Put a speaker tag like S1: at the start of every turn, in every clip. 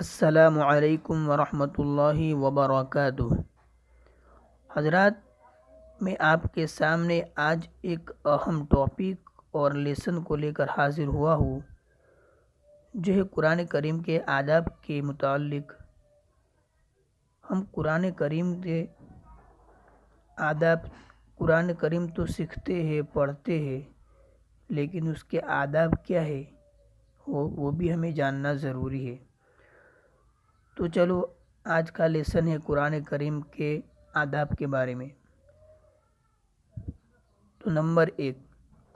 S1: السلام علیکم ورحمۃ اللہ وبرکاتہ۔ حضرات، میں آپ کے سامنے آج ایک اہم ٹاپک اور لیسن کو لے کر حاضر ہوا ہوں، جو ہے قرآن کریم کے آداب کے متعلق۔ ہم قرآن کریم کے آداب، قرآن کریم تو سیکھتے ہیں، پڑھتے ہیں، لیکن اس کے آداب کیا ہے وہ بھی ہمیں جاننا ضروری ہے۔ تو چلو، آج کا لیسن ہے قرآن کریم کے آداب کے بارے میں۔ تو نمبر 1،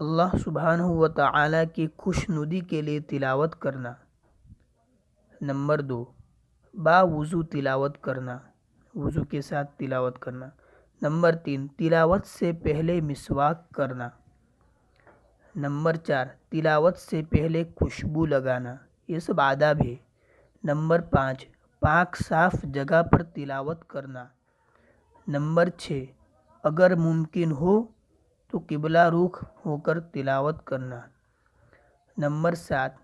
S1: اللہ سبحانہ و تعالی کی خوشنودی کے لیے تلاوت کرنا۔ نمبر 2، باوضو تلاوت کرنا، وضو کے ساتھ تلاوت کرنا۔ نمبر 3، تلاوت سے پہلے مسواک کرنا۔ نمبر 4، تلاوت سے پہلے خوشبو لگانا۔ یہ سب آداب ہے۔ نمبر 5، پاک صاف جگہ پر تلاوت کرنا۔ نمبر 6، اگر ممکن ہو تو قبلہ رخ ہو کر تلاوت کرنا۔ نمبر 7،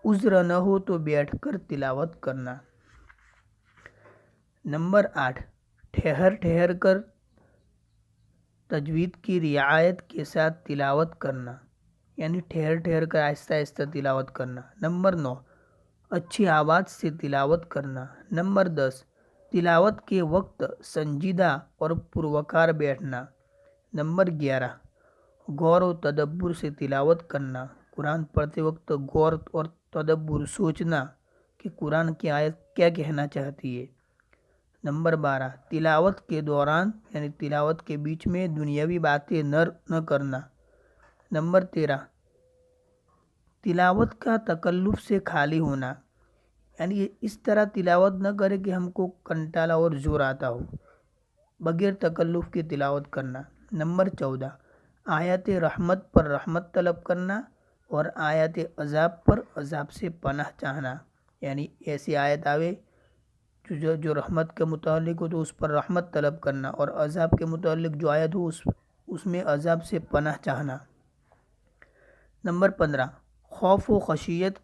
S1: عذر نہ ہو تو بیٹھ کر تلاوت کرنا۔ نمبر 8، ٹھہر کر تجوید کی رعایت کے ساتھ تلاوت کرنا، یعنی ٹھہر کر آہستہ آہستہ تلاوت کرنا۔ نمبر 9، اچھی آواز سے تلاوت کرنا۔ نمبر 10، تلاوت کے وقت سنجیدہ اور پروقار بیٹھنا۔ نمبر 11، غور و تدبر سے تلاوت کرنا۔ قرآن پڑھتے وقت غور اور تدبر، سوچنا کہ قرآن کی آیت کیا کہنا چاہتی ہے۔ نمبر 12، تلاوت کے دوران یعنی تلاوت کے بیچ میں دنیاوی باتیں نہ کرنا۔ نمبر 13، تلاوت کا تکلف سے خالی ہونا، یعنی اس طرح تلاوت نہ کرے کہ ہم کو کنٹالا اور زور آتا ہو، بغیر تکلف کی تلاوت کرنا۔ نمبر 14، آیات رحمت پر رحمت طلب کرنا اور آیات عذاب پر عذاب سے پناہ چاہنا، یعنی ایسی آیت آوے جو رحمت کے متعلق ہو تو اس پر رحمت طلب کرنا، اور عذاب کے متعلق جو آیت ہو اس میں عذاب سے پناہ چاہنا۔ نمبر 15، خوف و خشیت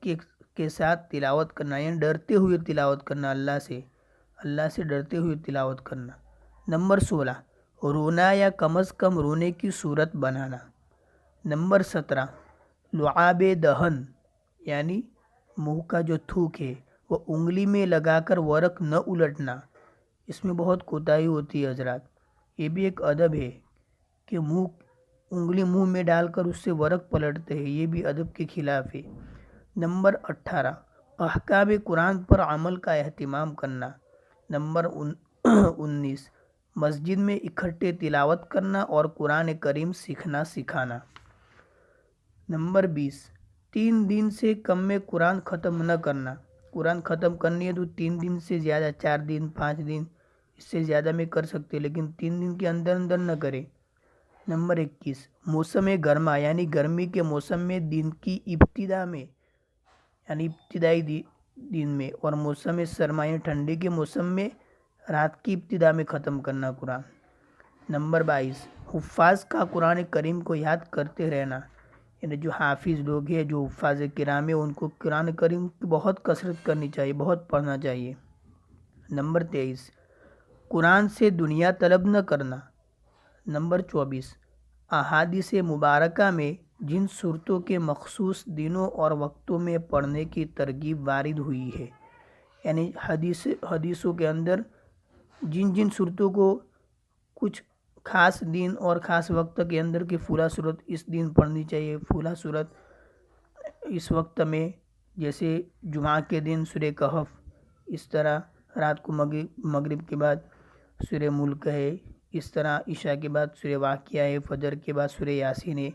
S1: کے ساتھ تلاوت کرنا، یعنی ڈرتے ہوئے تلاوت کرنا، اللہ سے ڈرتے ہوئے تلاوت کرنا۔ نمبر 16، رونا یا کم از کم رونے کی صورت بنانا۔ نمبر 17، لعاب دہن، یعنی منہ کا جو تھوک ہے وہ انگلی میں لگا کر ورق نہ الٹنا۔ اس میں بہت کوتاہی ہوتی ہے حضرات، یہ بھی ایک ادب ہے کہ انگلی منہ میں ڈال کر اس سے ورق پلٹتے ہیں، یہ بھی ادب کے خلاف ہے۔ نمبر 18، احکام قرآن پر عمل کا اہتمام کرنا۔ نمبر 19، مسجد میں اکٹھے تلاوت کرنا اور قرآن کریم سکھانا۔ نمبر 20، 3 دن سے کم میں قرآن ختم نہ کرنا۔ قرآن ختم کرنی ہے تو 3 دن سے زیادہ، 4 دن 5 دن اس سے زیادہ میں کر سکتے، لیکن 3 دن کے اندر نہ کرے۔ نمبر 21، موسم گرما یعنی گرمی کے موسم میں دن کی ابتدا میں، یعنی ابتدائی دن میں، اور موسم سرما یعنی ٹھنڈی کے موسم میں رات کی ابتدا میں ختم کرنا قرآن۔ نمبر 22، حفاظ کا قرآن کریم کو یاد کرتے رہنا، یعنی جو حافظ لوگ ہیں، جو حفاظ کرام ہیں، ان کو قرآن کریم کی بہت کثرت کرنی چاہیے، بہت پڑھنا چاہیے۔ نمبر 23، قرآن سے دنیا طلب نہ کرنا۔ نمبر 24، احادیث مبارکہ میں جن صورتوں کے مخصوص دنوں اور وقتوں میں پڑھنے کی ترغیب وارد ہوئی ہے، یعنی حدیثوں کے اندر جن صورتوں کو کچھ خاص دن اور خاص وقت کے اندر کی فلاں صورت اس دن پڑھنی چاہیے، فلاں صورت اس وقت میں، جیسے جمعہ کے دن سورہ کہف، اس طرح رات کو مغرب کے بعد سورہ ملک ہے، اس طرح عشاء کے بعد سورہ واقعہ ہے، فجر کے بعد سورہ یاسین ہے۔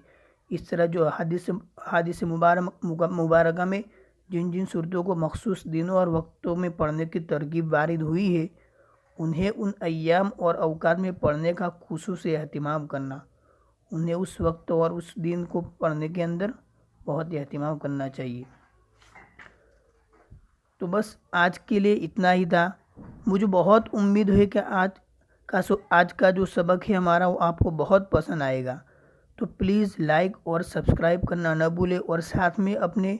S1: اس طرح جو حدیث مبارکہ میں جن صورتوں کو مخصوص دنوں اور وقتوں میں پڑھنے کی ترغیب وارد ہوئی ہے، انہیں ان ایام اور اوقات میں پڑھنے کا خصوصی اہتمام کرنا، انہیں اس وقت اور اس دن کو پڑھنے کے اندر بہت اہتمام کرنا چاہیے۔ تو بس آج کے لیے اتنا ہی تھا۔ مجھے بہت امید ہے کہ آج کا جو سبق ہے ہمارا وہ آپ کو بہت پسند آئے گا، تو پلیز لائک اور سبسکرائب کرنا نہ بھولے، اور ساتھ میں اپنے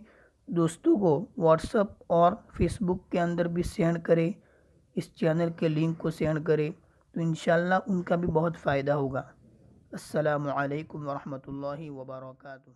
S1: دوستوں کو واٹس ایپ اور فیس بک کے اندر بھی سینڈ کرے، اس چینل کے لنک کو سینڈ کرے تو انشاءاللہ ان کا بھی بہت فائدہ ہوگا۔ السلام علیکم ورحمۃ اللہ وبرکاتہ۔